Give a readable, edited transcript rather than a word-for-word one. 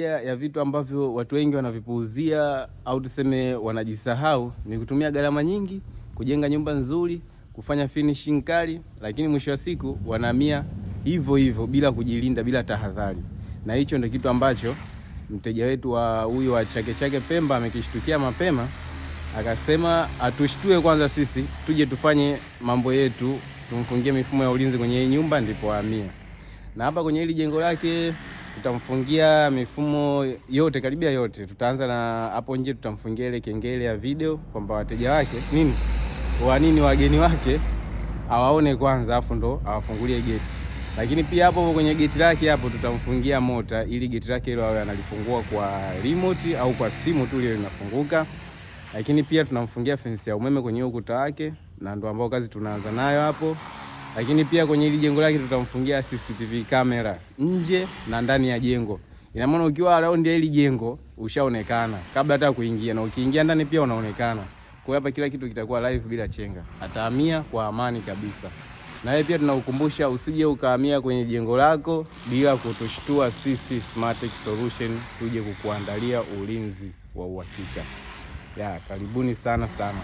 Ya vitu ambavyo watu wengi wanavipuuzia au tuseme wanajisahau ni kutumia gharama nyingi kujenga nyumba nzuri, kufanya finishing kali, lakini mwisho wa siku wanahamia hivyo bila kujilinda, bila tahadhari. Na hicho ndio kitu ambacho mteja wetu wa huyu wa Chake Chake Pemba amekishtukia mapema, akasema atushtue kwanza sisi, tuje tufanye mambo yetu, tumfungie mifumo ya ulinzi kwenye hii nyumba ndipo ahamie. Na hapa kwenye hili jengo lake tutamfungia mifumo yote, karibia yote. Tutaanza na hapo nje, tutamfungia ile kengele ya video kwamba wateja wake wageni wake awaone kwanza, afu ndo awafungulie geti. Lakini pia hapo kwenye geti lake hapo tutamfungia mota, ili geti lake hilo awe analifungua kwa remote au kwa simu tu ile linafunguka. Lakini pia tunamfungia fence ya umeme kwenye ukuta wake, na ndo ambao kazi tunaanza nayo hapo. Lakini pia kwenye hili jengo lake tutamfungia CCTV kamera nje na ndani ya jengo. Ina maana ukiwa around ya hili jengo ushaonekana kabla hata kuingia, na ukiingia ndani pia unaonekana. Kwa hapa kila kitu kitakuwa live bila chenga. Atahamia kwa amani kabisa. Na yeye pia tunakukumbusha usije ukahamia kwenye jengo lako bila kutushtua sisi Smartech Solution, tuje kukuandalia ulinzi wa uhakika. Karibuni sana.